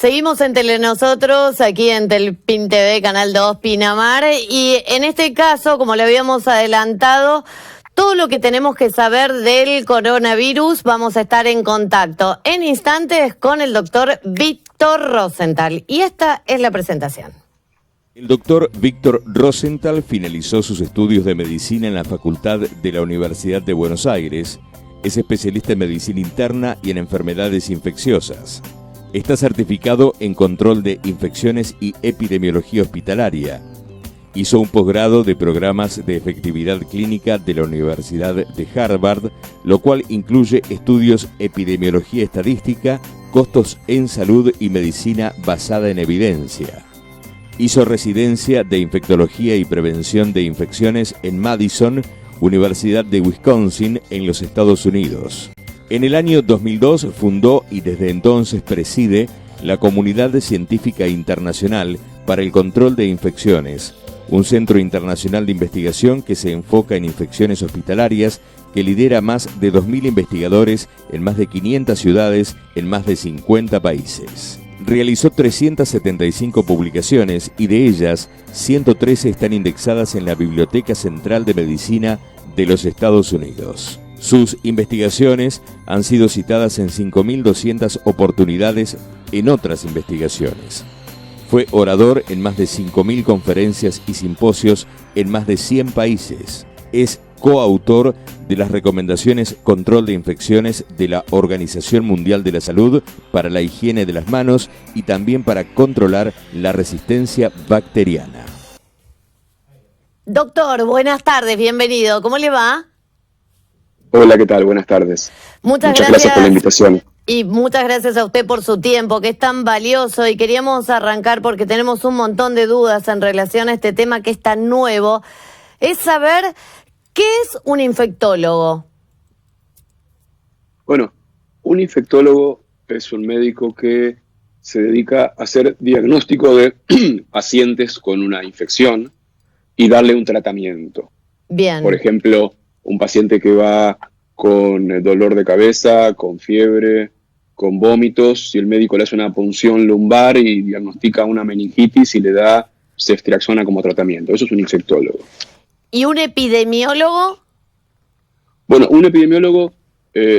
Seguimos en Telenosotros, aquí en Telpin TV, Canal 2, Pinamar, y en este caso, como le habíamos adelantado, todo lo que tenemos que saber del coronavirus, vamos a estar en contacto en instantes con el doctor Víctor Rosenthal. Y esta es la presentación. El doctor Víctor Rosenthal finalizó sus estudios de medicina en la Facultad de la Universidad de Buenos Aires. Es especialista en medicina interna y en enfermedades infecciosas. Está certificado en control de infecciones y epidemiología hospitalaria. Hizo un posgrado de programas de efectividad clínica de la Universidad de Harvard, lo cual incluye estudios epidemiología estadística, costos en salud y medicina basada en evidencia. Hizo residencia de infectología y prevención de infecciones en Madison, Universidad de Wisconsin, en los Estados Unidos. En el año 2002 fundó y desde entonces preside la Comunidad Científica Internacional para el Control de Infecciones, un centro internacional de investigación que se enfoca en infecciones hospitalarias, que lidera más de 2.000 investigadores en más de 500 ciudades en más de 50 países. Realizó 375 publicaciones y de ellas 113 están indexadas en la Biblioteca Central de Medicina de los Estados Unidos. Sus investigaciones han sido citadas en 5.200 oportunidades en otras investigaciones. Fue orador en más de 5.000 conferencias y simposios en más de 100 países. Es coautor de las recomendaciones Control de Infecciones de la Organización Mundial de la Salud para la higiene de las manos y también para controlar la resistencia bacteriana. Doctor, buenas tardes, bienvenido. ¿Cómo le va? Hola, ¿qué tal? Buenas tardes. Muchas gracias por la invitación. Y muchas gracias a usted por su tiempo, que es tan valioso. Y queríamos arrancar porque tenemos un montón de dudas en relación a este tema que es tan nuevo. Es saber qué es un infectólogo. Bueno, un infectólogo es un médico que se dedica a hacer diagnóstico de pacientes con una infección y darle un tratamiento. Bien. Por ejemplo, un paciente que va con dolor de cabeza, con fiebre, con vómitos, si el médico le hace una punción lumbar y diagnostica una meningitis y le da ceftriaxona como tratamiento. Eso es un infectólogo. ¿Y un epidemiólogo? Bueno, un epidemiólogo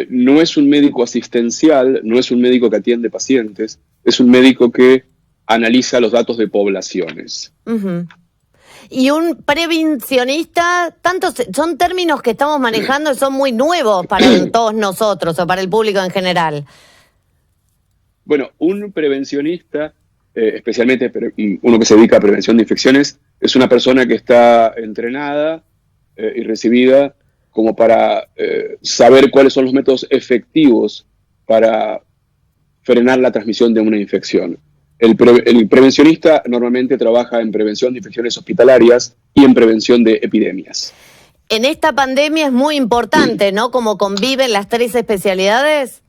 no es un médico asistencial, no es un médico que atiende pacientes, es un médico que analiza los datos de poblaciones. Uh-huh. Y un prevencionista, son términos que estamos manejando y son muy nuevos para todos nosotros o para el público en general. Bueno, un prevencionista, especialmente uno que se dedica a prevención de infecciones, es una persona que está entrenada y recibida como para saber cuáles son los métodos efectivos para frenar la transmisión de una infección. El prevencionista normalmente trabaja en prevención de infecciones hospitalarias y en prevención de epidemias. En esta pandemia es muy importante, ¿no? Cómo conviven las tres especialidades.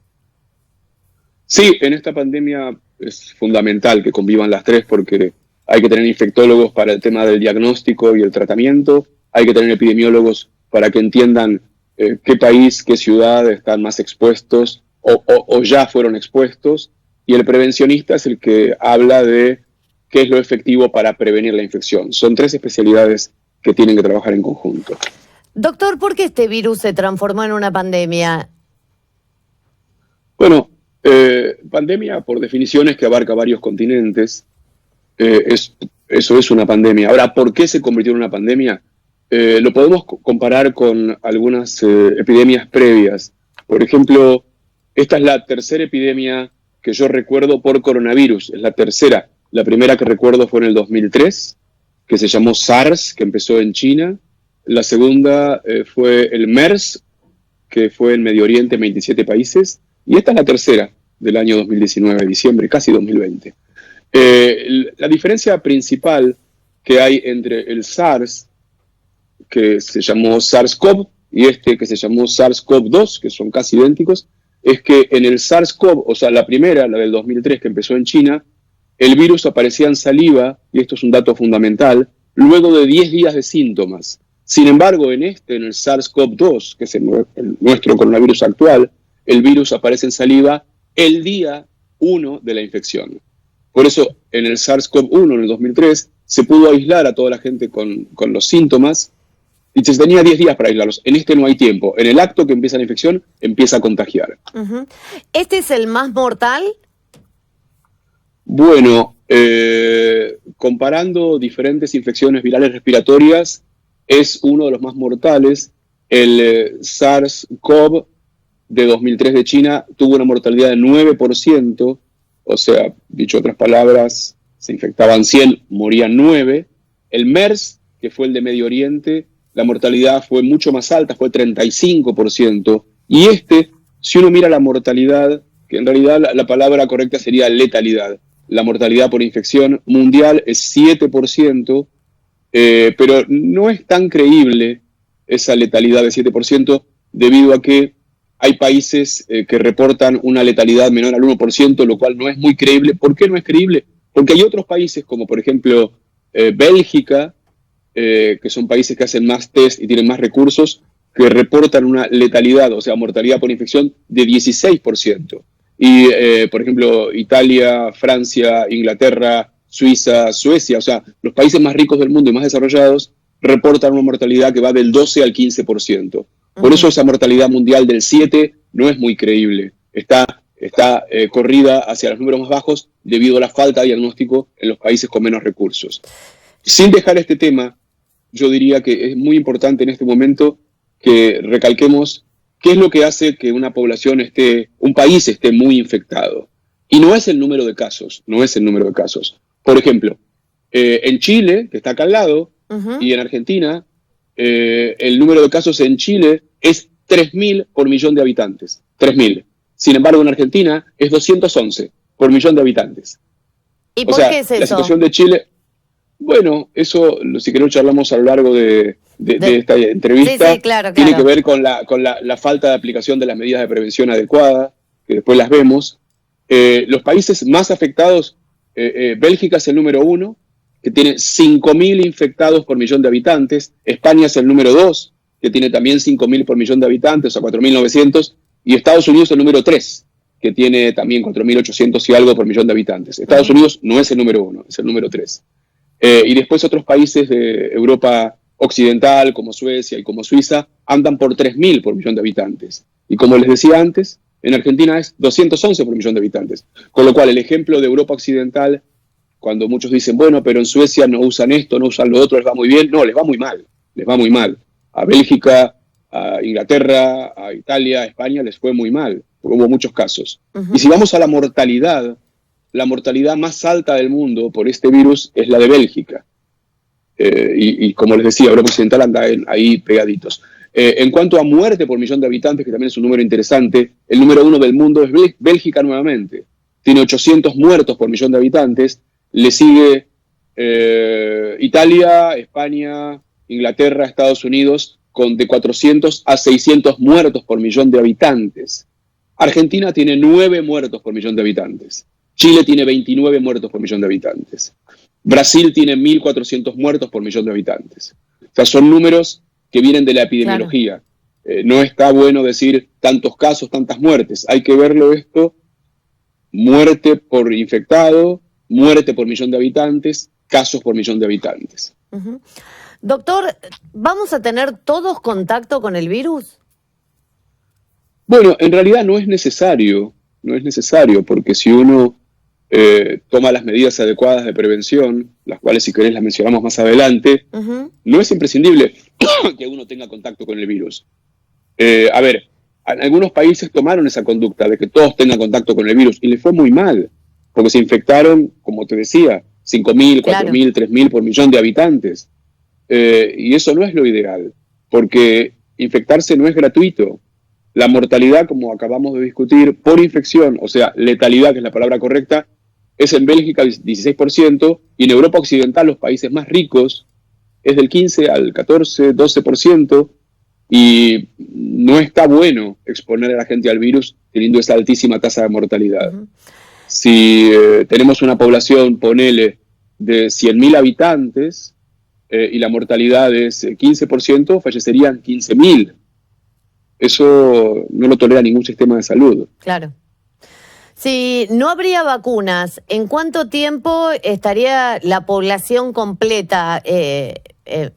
Sí, en esta pandemia es fundamental que convivan las tres porque hay que tener infectólogos para el tema del diagnóstico y el tratamiento, hay que tener epidemiólogos para que entiendan qué país, qué ciudad están más expuestos o ya fueron expuestos. Y el prevencionista es el que habla de qué es lo efectivo para prevenir la infección. Son tres especialidades que tienen que trabajar en conjunto. Doctor, ¿por qué este virus se transformó en una pandemia? Bueno, pandemia por definición es que abarca varios continentes. Eso es una pandemia. Ahora, ¿por qué se convirtió en una pandemia? Lo podemos comparar con algunas epidemias previas. Por ejemplo, esta es la tercera epidemia que yo recuerdo por coronavirus, es la tercera. La primera que recuerdo fue en el 2003, que se llamó SARS, que empezó en China. La segunda fue el MERS, que fue en Medio Oriente, en 27 países. Y esta es la tercera del año 2019, diciembre, casi 2020. La diferencia principal que hay entre el SARS, que se llamó SARS-CoV, y este que se llamó SARS-CoV-2, que son casi idénticos, es que en el SARS-CoV, o sea, la primera, la del 2003 que empezó en China, el virus aparecía en saliva, y esto es un dato fundamental, luego de 10 días de síntomas. Sin embargo, en el SARS-CoV-2, que es el nuestro coronavirus actual, el virus aparece en saliva el día 1 de la infección. Por eso en el SARS-CoV-1 en el 2003 se pudo aislar a toda la gente con los síntomas y se tenía 10 días para aislarlos. En este no hay tiempo. En el acto que empieza la infección, empieza a contagiar. ¿Este es el más mortal? Bueno, comparando diferentes infecciones virales respiratorias, es uno de los más mortales. El SARS-CoV de 2003 de China tuvo una mortalidad de 9%, o sea, dicho otras palabras, se infectaban 100, morían 9. El MERS, que fue el de Medio Oriente, la mortalidad fue mucho más alta, fue 35%. Y si uno mira la mortalidad, que en realidad la palabra correcta sería letalidad, la mortalidad por infección mundial es 7%, pero no es tan creíble esa letalidad de 7% debido a que hay países que reportan una letalidad menor al 1%, lo cual no es muy creíble. ¿Por qué no es creíble? Porque hay otros países, como por ejemplo Bélgica, que son países que hacen más test y tienen más recursos, que reportan una letalidad, o sea, mortalidad por infección de 16%. Y, por ejemplo, Italia, Francia, Inglaterra, Suiza, Suecia, o sea, los países más ricos del mundo y más desarrollados reportan una mortalidad que va del 12 al 15%. Por eso esa mortalidad mundial del 7 no es muy creíble. Está corrida hacia los números más bajos debido a la falta de diagnóstico en los países con menos recursos. Sin dejar este tema, yo diría que es muy importante en este momento que recalquemos qué es lo que hace que una población un país esté muy infectado. Y no es el número de casos, no es el número de casos. Por ejemplo, en Chile, que está acá al lado, y en Argentina, el número de casos en Chile es 3.000 por millón de habitantes. 3.000. Sin embargo, en Argentina es 211 por millón de habitantes. ¿Y por qué es eso? La situación de Chile, bueno, eso si queremos charlamos a lo largo de esta entrevista. Sí, claro. Tiene que ver con la falta de aplicación de las medidas de prevención adecuadas, que después las vemos. Los países más afectados, Bélgica es el número 1, que tiene 5.000 infectados por millón de habitantes. España es el número 2, que tiene también 5.000 por millón de habitantes, o 4.900. Y Estados Unidos es el número 3, que tiene también 4.800 y algo por millón de habitantes. Estados Unidos no es el número 1, es el número 3. Y después otros países de Europa occidental, como Suecia y como Suiza, andan por 3.000 por millón de habitantes. Y como les decía antes, en Argentina es 211 por millón de habitantes. Con lo cual, el ejemplo de Europa occidental, cuando muchos dicen, bueno, pero en Suecia no usan esto, no usan lo otro, les va muy bien. No, les va muy mal, les va muy mal. A Bélgica, a Inglaterra, a Italia, a España les fue muy mal, porque hubo muchos casos. Y si vamos a la mortalidad más alta del mundo por este virus es la de Bélgica. Y como les decía, Europa occidental anda ahí pegaditos. En cuanto a muerte por millón de habitantes, que también es un número interesante, el número 1 del mundo es Bélgica nuevamente. Tiene 800 muertos por millón de habitantes. Le sigue Italia, España, Inglaterra, Estados Unidos, con de 400 a 600 muertos por millón de habitantes. Argentina tiene 9 muertos por millón de habitantes. Chile tiene 29 muertos por millón de habitantes. Brasil tiene 1.400 muertos por millón de habitantes. O sea, son números que vienen de la epidemiología. Claro. No está bueno decir tantos casos, tantas muertes. Hay que verlo esto, muerte por infectado, muerte por millón de habitantes, casos por millón de habitantes. Doctor, ¿vamos a tener todos contacto con el virus? Bueno, en realidad no es necesario, porque si uno toma las medidas adecuadas de prevención, las cuales si querés las mencionamos más adelante, no es imprescindible que uno tenga contacto con el virus. A ver, algunos países tomaron esa conducta de que todos tengan contacto con el virus y les fue muy mal, porque se infectaron, como te decía, 5.000, 4.000, 3.000 por millón de habitantes. Y eso no es lo ideal, porque infectarse no es gratuito. La mortalidad, como acabamos de discutir, por infección, o sea, letalidad, que es la palabra correcta, es en Bélgica 16%, y en Europa occidental, los países más ricos, es del 15 al 14, 12%, y no está bueno exponer a la gente al virus teniendo esa altísima tasa de mortalidad. Si tenemos una población, ponele, de 100.000 habitantes, y la mortalidad es 15%, fallecerían 15.000. Eso no lo tolera ningún sistema de salud. Claro. Si no habría vacunas, ¿en cuánto tiempo estaría la población completa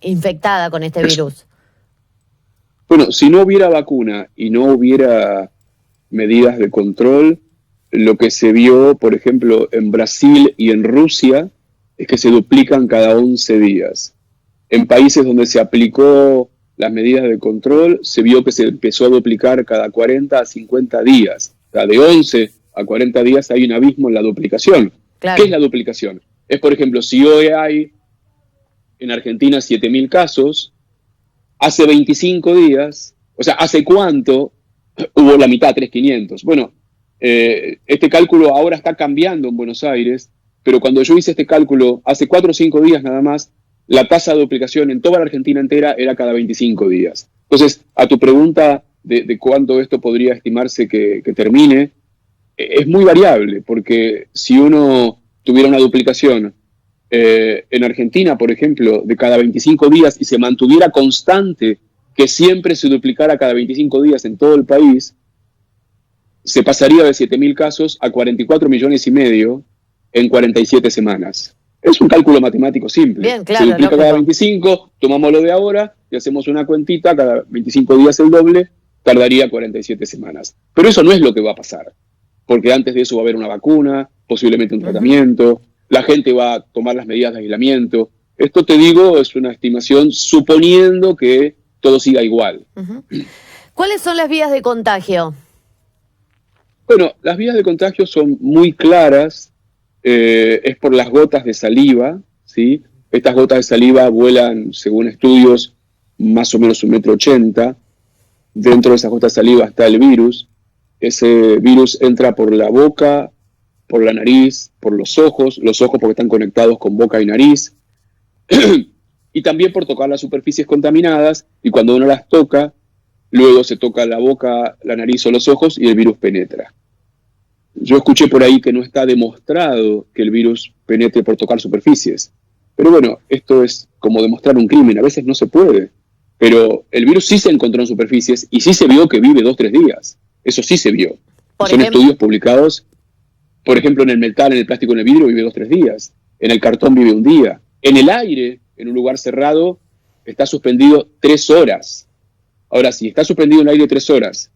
infectada con este virus? Bueno, si no hubiera vacuna y no hubiera medidas de control, lo que se vio, por ejemplo, en Brasil y en Rusia, es que se duplican cada 11 días. En países donde se aplicó las medidas de control, se vio que se empezó a duplicar cada 40 a 50 días. O sea, de 11 a 40 días hay un abismo en la duplicación. Claro. ¿Qué es la duplicación? Es, por ejemplo, si hoy hay en Argentina 7.000 casos, hace 25 días, o sea, ¿hace cuánto hubo la mitad, 3.500? Bueno, este cálculo ahora está cambiando en Buenos Aires, pero cuando yo hice este cálculo hace 4 o 5 días nada más, la tasa de duplicación en toda la Argentina entera era cada 25 días. Entonces, a tu pregunta de cuándo esto podría estimarse que termine, es muy variable, porque si uno tuviera una duplicación en Argentina, por ejemplo, de cada 25 días y se mantuviera constante que siempre se duplicara cada 25 días en todo el país, se pasaría de 7.000 casos a 44 millones y medio en 47 semanas. Es un cálculo matemático simple. Bien, claro, se duplica lógico. cada 25, tomamos lo de ahora y hacemos una cuentita, cada 25 días el doble, tardaría 47 semanas. Pero eso no es lo que va a pasar, porque antes de eso va a haber una vacuna, posiblemente un tratamiento, la gente va a tomar las medidas de aislamiento. Esto, te digo, es una estimación suponiendo que todo siga igual. ¿Cuáles son las vías de contagio? Bueno, las vías de contagio son muy claras, es por las gotas de saliva, ¿sí? Estas gotas de saliva vuelan, según estudios, más o menos 1,80 m. Dentro de esas gotas de saliva está el virus. Ese virus entra por la boca, por la nariz, por los ojos porque están conectados con boca y nariz, y también por tocar las superficies contaminadas, y cuando uno las toca, luego se toca la boca, la nariz o los ojos y el virus penetra. Yo escuché por ahí que no está demostrado que el virus penetre por tocar superficies, pero bueno, esto es como demostrar un crimen, a veces no se puede, pero el virus sí se encontró en superficies y sí se vio que vive 2 o 3 días, eso sí se vio. Son estudios publicados. Por ejemplo, en el metal, en el plástico, en el vidrio vive 2 o 3 días. En el cartón vive 1 día. En el aire, en un lugar cerrado, está suspendido 3 horas. Ahora, si está suspendido en el aire 3 horas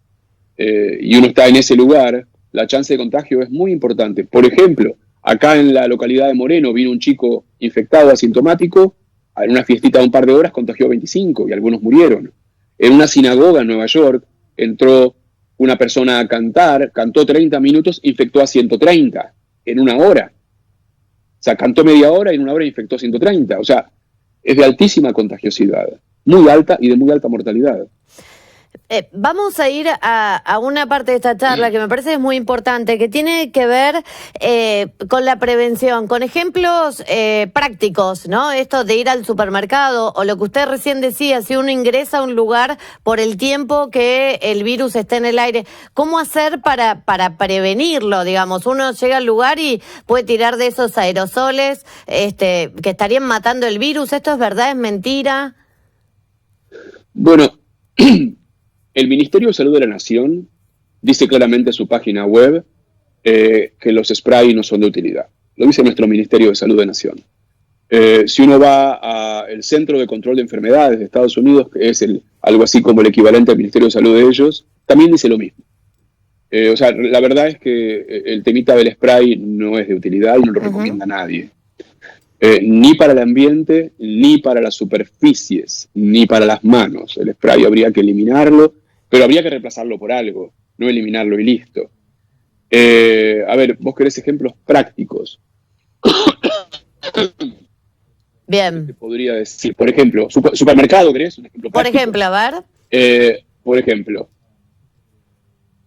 y uno está en ese lugar, la chance de contagio es muy importante. Por ejemplo, acá en la localidad de Moreno vino un chico infectado asintomático, en una fiestita de un par de horas contagió a 25 y algunos murieron. En una sinagoga en Nueva York entró una persona a cantar, cantó 30 minutos, infectó a 130 en 1 hora. O sea, cantó media hora y en 1 hora infectó a 130. O sea, es de altísima contagiosidad, muy alta y de muy alta mortalidad. Vamos a ir a una parte de esta charla que me parece es muy importante, que tiene que ver con la prevención, con ejemplos prácticos, ¿no? Esto de ir al supermercado o lo que usted recién decía, si uno ingresa a un lugar por el tiempo que el virus esté en el aire, ¿cómo hacer para prevenirlo? Digamos, uno llega al lugar y puede tirar de esos aerosoles que estarían matando el virus. ¿Esto es verdad, es mentira? Bueno, el Ministerio de Salud de la Nación dice claramente en su página web que los sprays no son de utilidad. Lo dice nuestro Ministerio de Salud de la Nación. Si uno va al Centro de Control de Enfermedades de Estados Unidos, que es algo así como el equivalente al Ministerio de Salud de ellos, también dice lo mismo. O sea, la verdad es que el temita del spray no es de utilidad y no lo recomienda a nadie. Ni para el ambiente, ni para las superficies, ni para las manos. El spray habría que eliminarlo, pero habría que reemplazarlo por algo, no eliminarlo y listo. A ver, vos querés ejemplos prácticos. Bien. Te podría decir, por ejemplo, supermercado, ¿querés? Un ejemplo práctico. Por ejemplo, a ver. Por ejemplo,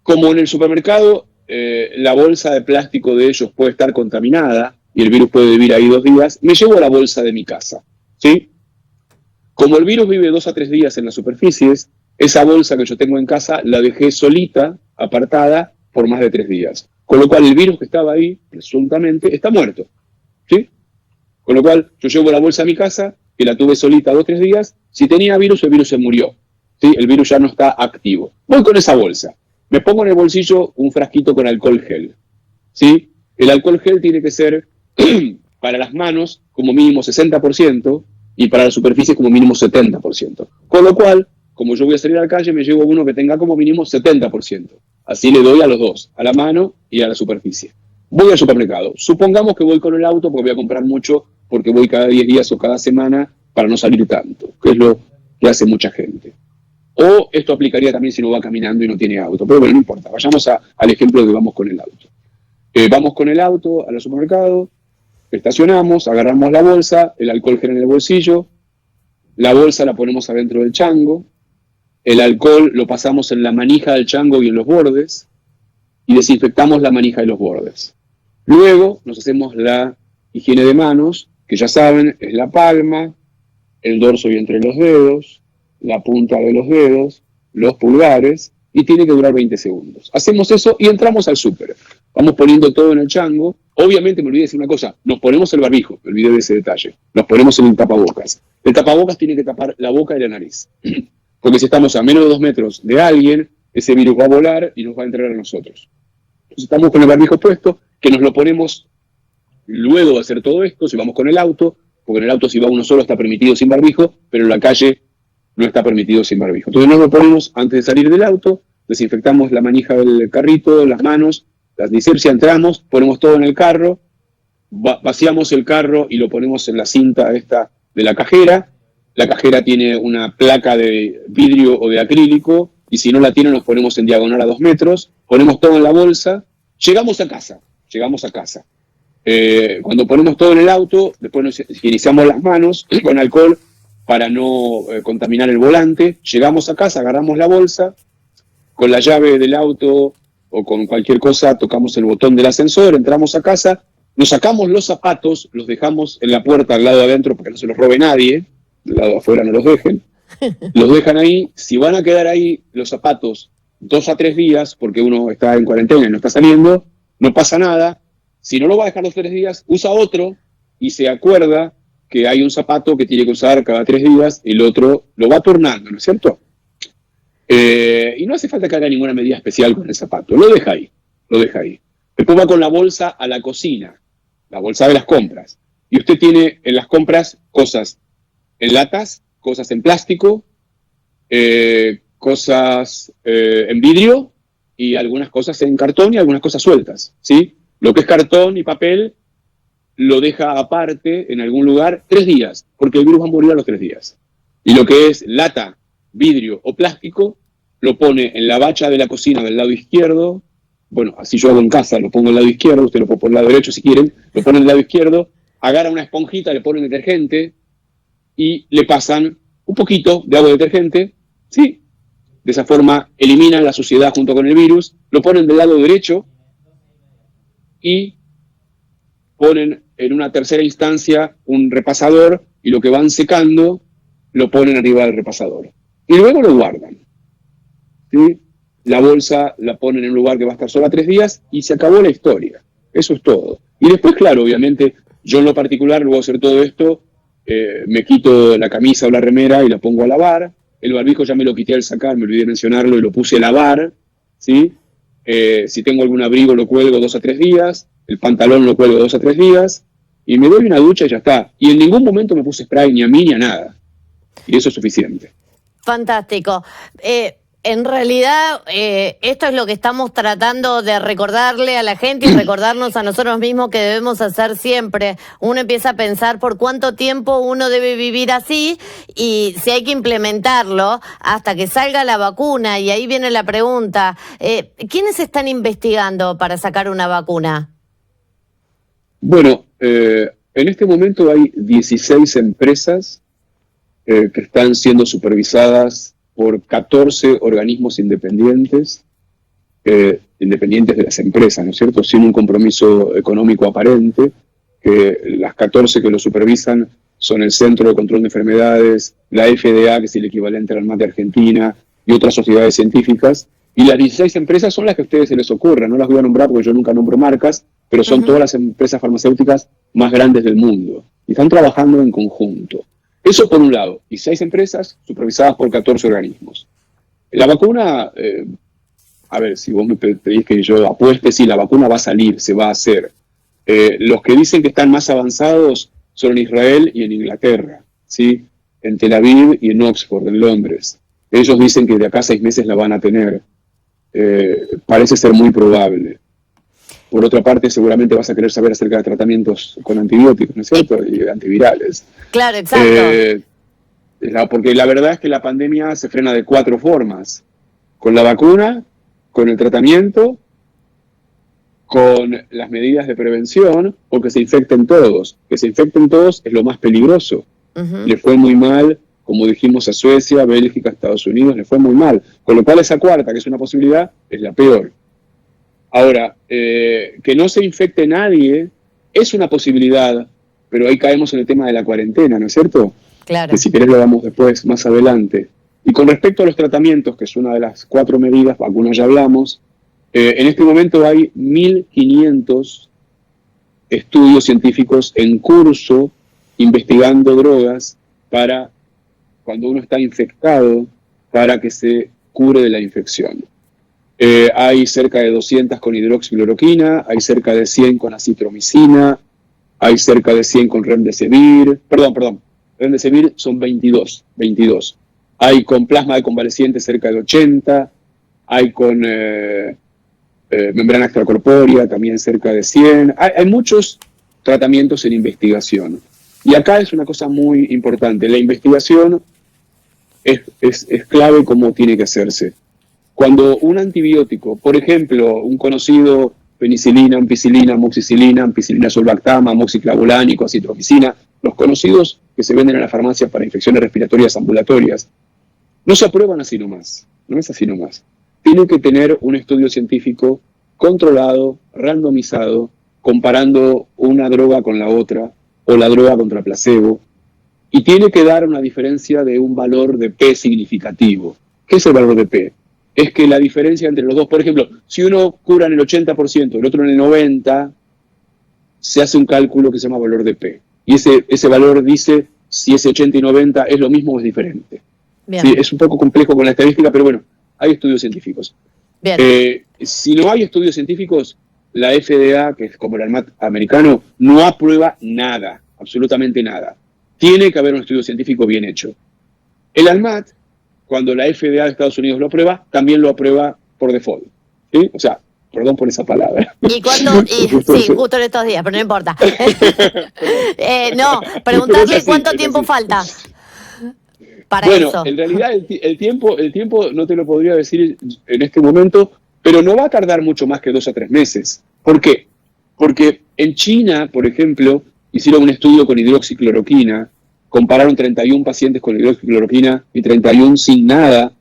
como en el supermercado, la bolsa de plástico de ellos puede estar contaminada y el virus puede vivir ahí 2 días, me llevo la bolsa de mi casa, ¿sí? Como el virus vive 2 a 3 días en las superficies, esa bolsa que yo tengo en casa la dejé solita, apartada, por más de 3 días. Con lo cual el virus que estaba ahí, presuntamente, está muerto, ¿sí? Con lo cual yo llevo la bolsa a mi casa, que la tuve solita 2 o 3 días, si tenía virus, el virus se murió, ¿sí? El virus ya no está activo. Voy con esa bolsa, me pongo en el bolsillo un frasquito con alcohol gel. ¿sí? El alcohol gel tiene que ser para las manos como mínimo 60% y para la superficie como mínimo 70%. Con lo cual, como yo voy a salir a la calle, me llevo uno que tenga como mínimo 70%. Así le doy a los dos, a la mano y a la superficie. Voy al supermercado. Supongamos que voy con el auto porque voy a comprar mucho, porque voy cada 10 días o cada semana para no salir tanto, que es lo que hace mucha gente. O esto aplicaría también si uno va caminando y no tiene auto. Pero bueno, no importa. Vayamos al ejemplo de vamos con el auto. Vamos con el auto al supermercado, estacionamos, agarramos la bolsa, el alcohol gel en el bolsillo, la bolsa la ponemos adentro del chango, el alcohol lo pasamos en la manija del chango y en los bordes, y desinfectamos la manija y los bordes. Luego nos hacemos la higiene de manos, que ya saben, es la palma, el dorso y entre los dedos, la punta de los dedos, los pulgares, y tiene que durar 20 segundos. Hacemos eso y entramos al súper. Vamos poniendo todo en el chango. Obviamente me olvidé de decir una cosa, nos ponemos el barbijo, me olvidé de ese detalle, nos ponemos en el tapabocas. El tapabocas tiene que tapar la boca y la nariz, porque si estamos a menos de 2 metros de alguien, ese virus va a volar y nos va a entrar a nosotros. Entonces estamos con el barbijo puesto, que nos lo ponemos luego de hacer todo esto, si vamos con el auto, porque en el auto si va uno solo está permitido sin barbijo, pero en la calle no está permitido sin barbijo. Entonces nos lo ponemos antes de salir del auto, desinfectamos la manija del carrito, las manos, la disepsia, entramos, ponemos todo en el carro, vaciamos el carro y lo ponemos en la cinta esta de la cajera. La cajera tiene una placa de vidrio o de acrílico, y si no la tiene nos ponemos en diagonal a 2 metros, ponemos todo en la bolsa, llegamos a casa. Cuando ponemos todo en el auto, después nos higienizamos las manos con alcohol para no contaminar el volante, llegamos a casa, agarramos la bolsa, con la llave del auto o con cualquier cosa tocamos el botón del ascensor, entramos a casa, nos sacamos los zapatos, los dejamos en la puerta al lado de adentro para que no se los robe nadie, del lado de afuera no los dejen, los dejan ahí. Si van a quedar ahí los zapatos 2 a 3 días, porque uno está en cuarentena y no está saliendo, no pasa nada. Si no lo va a dejar los 3 días, usa otro y se acuerda que hay un zapato que tiene que usar cada 3 días y el otro lo va turnando, ¿no es cierto? Y no hace falta que haga ninguna medida especial con el zapato, lo deja ahí. Después va con la bolsa a la cocina, la bolsa de las compras. Y usted tiene en las compras cosas en latas, cosas en plástico, cosas en vidrio y algunas cosas en cartón y algunas cosas sueltas, ¿sí? Lo que es cartón y papel lo deja aparte en algún lugar 3 días, porque el virus va a morir a los 3 días. Y lo que es lata, vidrio o plástico, lo pone en la bacha de la cocina del lado izquierdo. Bueno, así yo hago en casa, lo pongo en el lado izquierdo, usted lo puede poner en el lado derecho si quieren, lo ponen en el lado izquierdo, agarra una esponjita, le ponen detergente y le pasan un poquito de agua de detergente, ¿sí? De esa forma eliminan la suciedad junto con el virus, lo ponen del lado derecho y ponen en una tercera instancia un repasador y lo que van secando lo ponen arriba del repasador. Y luego lo guardan, ¿sí? La bolsa la ponen en un lugar que va a estar sola 3 días y se acabó la historia. Eso es todo. Y después, claro, obviamente, yo en lo particular luego de hacer todo esto, me quito la camisa o la remera y la pongo a lavar. El barbijo ya me lo quité al sacar, me olvidé de mencionarlo, y lo puse a lavar, ¿sí? Si tengo algún abrigo lo cuelgo 2 a 3 días, el pantalón lo cuelgo 2 a 3 días, y me doy una ducha y ya está. Y en ningún momento me puse spray ni a mí ni a nada. Y eso es suficiente. Fantástico. En realidad, esto es lo que estamos tratando de recordarle a la gente y recordarnos a nosotros mismos que debemos hacer siempre. Uno empieza a pensar por cuánto tiempo uno debe vivir así y si hay que implementarlo hasta que salga la vacuna. Y ahí viene la pregunta, ¿quiénes están investigando para sacar una vacuna? Bueno, en este momento hay 16 empresas que están siendo supervisadas por 14 organismos independientes, independientes de las empresas, ¿no es cierto?, sin un compromiso económico aparente, que las 14 que lo supervisan son el Centro de Control de Enfermedades, la FDA, que es el equivalente a la ANMAT de Argentina, y otras sociedades científicas, y las 16 empresas son las que a ustedes se les ocurra, no las voy a nombrar porque yo nunca nombro marcas, pero son todas las empresas farmacéuticas más grandes del mundo, y están trabajando en conjunto. Eso por un lado, y 6 empresas supervisadas por 14 organismos. La vacuna a ver, si vos me pedís que yo apueste, sí, la vacuna va a salir, se va a hacer. Los que dicen que están más avanzados son en Israel y en Inglaterra, ¿sí? En Tel Aviv y en Oxford, en Londres. Ellos dicen que de acá a 6 meses la van a tener. Parece ser muy probable. Por otra parte, seguramente vas a querer saber acerca de tratamientos con antibióticos, ¿no es cierto? Y antivirales. Claro, exacto. Porque la verdad es que la pandemia se frena de 4 formas. Con la vacuna, con el tratamiento, con las medidas de prevención, o que se infecten todos. Que se infecten todos es lo más peligroso. Le fue muy mal, como dijimos, a Suecia, Bélgica, Estados Unidos, le fue muy mal. Con lo cual esa cuarta, que es una posibilidad, es la peor. Ahora, que no se infecte nadie es una posibilidad, pero ahí caemos en el tema de la cuarentena, ¿no es cierto? Claro. Que si querés lo damos después, más adelante. Y con respecto a los tratamientos, que es una de las 4 medidas, vacunas ya hablamos, en este momento hay 1.500 estudios científicos en curso investigando drogas para, cuando uno está infectado, para que se cure de la infección. Hay cerca de 200 con hidroxicloroquina, hay cerca de 100 con acitromicina, hay cerca de 100 con remdesivir, remdesivir son 22. Hay con plasma de convaleciente cerca de 80, hay con membrana extracorpórea también cerca de 100. Hay muchos tratamientos en investigación. Y acá es una cosa muy importante, la investigación es clave como tiene que hacerse. Cuando un antibiótico, por ejemplo, un conocido penicilina, ampicilina, amoxicilina, ampicilina sulbactam, amoxiclavulánico, acitromicina, los conocidos que se venden en la farmacia para infecciones respiratorias ambulatorias, no se aprueban así nomás, no es así nomás. Tienen que tener un estudio científico controlado, randomizado, comparando una droga con la otra, o la droga contra placebo, y tiene que dar una diferencia de un valor de P significativo. ¿Qué es el valor de P? Es que la diferencia entre los dos, por ejemplo, si uno cura en el 80%, el otro en el 90%, se hace un cálculo que se llama valor de P. Y ese valor dice si ese 80 y 90 es lo mismo o es diferente. Sí, es un poco complejo con la estadística, pero bueno, hay estudios científicos. Si no hay estudios científicos, la FDA, que es como el ANMAT americano, no aprueba nada, absolutamente nada. Tiene que haber un estudio científico bien hecho. El ANMAT, cuando la FDA de Estados Unidos lo aprueba, también lo aprueba por default. ¿Sí? O sea, perdón por esa palabra. Sí, justo en estos días, pero no importa. Preguntarle cuánto tiempo falta para eso. Bueno, en realidad el tiempo no te lo podría decir en este momento, pero no va a tardar mucho más que 2 a 3 meses. ¿Por qué? Porque en China, por ejemplo, hicieron un estudio con hidroxicloroquina, compararon 31 pacientes con hidroxicloroquina y 31 sin nada.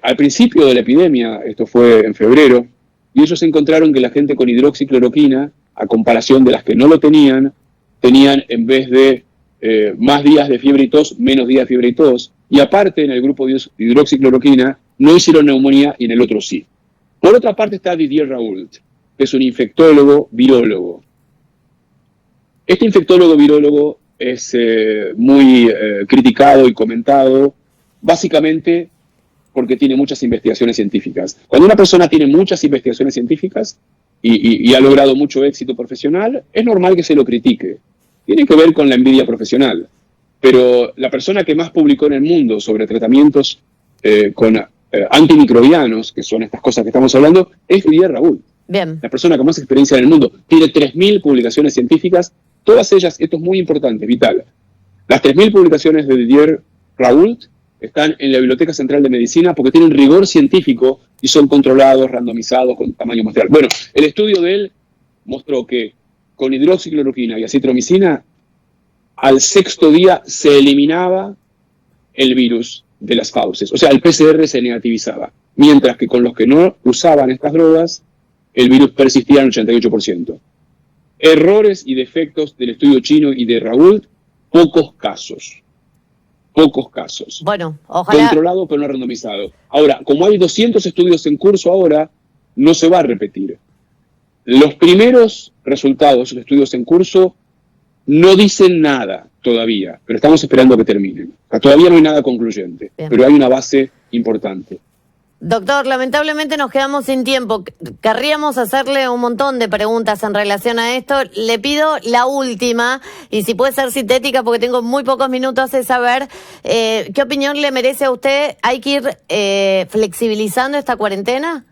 Al principio de la epidemia, esto fue en febrero, y ellos encontraron que la gente con hidroxicloroquina, a comparación de las que no lo tenían en vez de más días de fiebre y tos, menos días de fiebre y tos, y aparte en el grupo de hidroxicloroquina no hicieron neumonía y en el otro sí. Por otra parte está Didier Raoult, que es un infectólogo virólogo. Este infectólogo virólogo es muy criticado y comentado, básicamente porque tiene muchas investigaciones científicas. Cuando una persona tiene muchas investigaciones científicas y ha logrado mucho éxito profesional, es normal que se lo critique. Tiene que ver con la envidia profesional. Pero la persona que más publicó en el mundo sobre tratamientos con antimicrobianos, que son estas cosas que estamos hablando, es Didier Raoult. Bien. La persona con más experiencia en el mundo. Tiene 3.000 publicaciones científicas, todas ellas, esto es muy importante, vital. Las 3.000 publicaciones de Didier Raoult están en la Biblioteca Central de Medicina porque tienen rigor científico y son controlados, randomizados, con tamaño muestral. Bueno, el estudio de él mostró que con hidroxicloroquina y acitromicina, al 6º día se eliminaba el virus de las fauces. O sea, el PCR se negativizaba. Mientras que con los que no usaban estas drogas, el virus persistía en 88%. Errores y defectos del estudio chino y de Raoult, pocos casos. Bueno, ojalá. Controlado pero no randomizado. Ahora, como hay 200 estudios en curso ahora, no se va a repetir. Los primeros resultados de estudios en curso no dicen nada todavía, pero estamos esperando que terminen. O sea, todavía no hay nada concluyente, pero hay una base importante. Doctor, lamentablemente nos quedamos sin tiempo. Querríamos hacerle un montón de preguntas en relación a esto. Le pido la última, y si puede ser sintética porque tengo muy pocos minutos, es saber qué opinión le merece a usted. ¿Hay que ir flexibilizando esta cuarentena?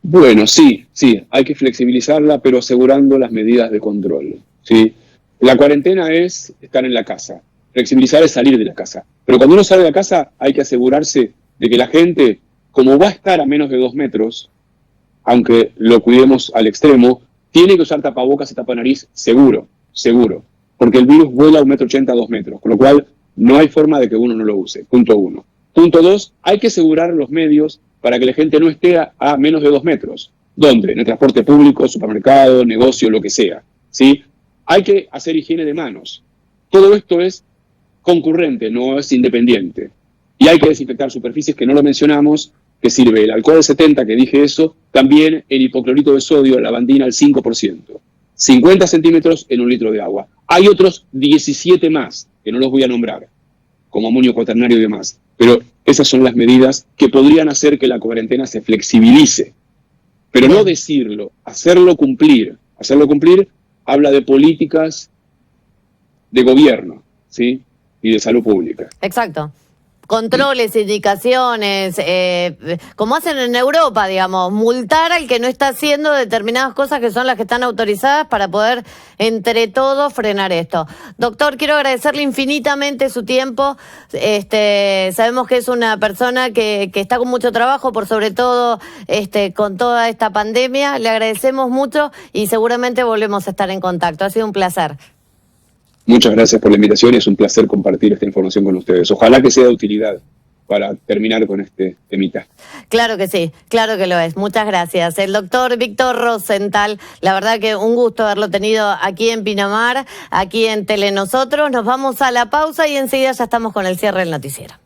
Bueno, sí, hay que flexibilizarla, pero asegurando las medidas de control, ¿sí? La cuarentena es estar en la casa, flexibilizar es salir de la casa. Pero cuando uno sale de la casa hay que asegurarse de que la gente, como va a estar a menos de 2 metros, aunque lo cuidemos al extremo, tiene que usar tapabocas y tapanariz seguro, porque el virus vuela 1,80 m a 2 metros, con lo cual no hay forma de que uno no lo use, punto 1. Punto 2, hay que asegurar los medios para que la gente no esté a menos de 2 metros. ¿Dónde? En el transporte público, supermercado, negocio, lo que sea, ¿sí? Hay que hacer higiene de manos. Todo esto es concurrente, no es independiente. Y hay que desinfectar superficies, que no lo mencionamos, que sirve el alcohol 70, que dije eso, también el hipoclorito de sodio, la lavandina al 5%. 50 centímetros en 1 litro de agua. Hay otros 17 más, que no los voy a nombrar, como amonio cuaternario y demás. Pero esas son las medidas que podrían hacer que la cuarentena se flexibilice. Pero no decirlo, hacerlo cumplir. Hacerlo cumplir habla de políticas de gobierno, ¿sí? Y de salud pública. Exacto. Controles, indicaciones, como hacen en Europa, digamos, multar al que no está haciendo determinadas cosas que son las que están autorizadas para poder, entre todos, frenar esto. Doctor, quiero agradecerle infinitamente su tiempo. Sabemos que es una persona que está con mucho trabajo, por sobre todo con toda esta pandemia. Le agradecemos mucho y seguramente volvemos a estar en contacto. Ha sido un placer. Muchas gracias por la invitación y es un placer compartir esta información con ustedes. Ojalá que sea de utilidad para terminar con este temita. Claro que sí, claro que lo es. Muchas gracias. El doctor Víctor Rosenthal, la verdad que un gusto haberlo tenido aquí en Pinamar, aquí en Telenosotros. Nos vamos a la pausa y enseguida ya estamos con el cierre del noticiero.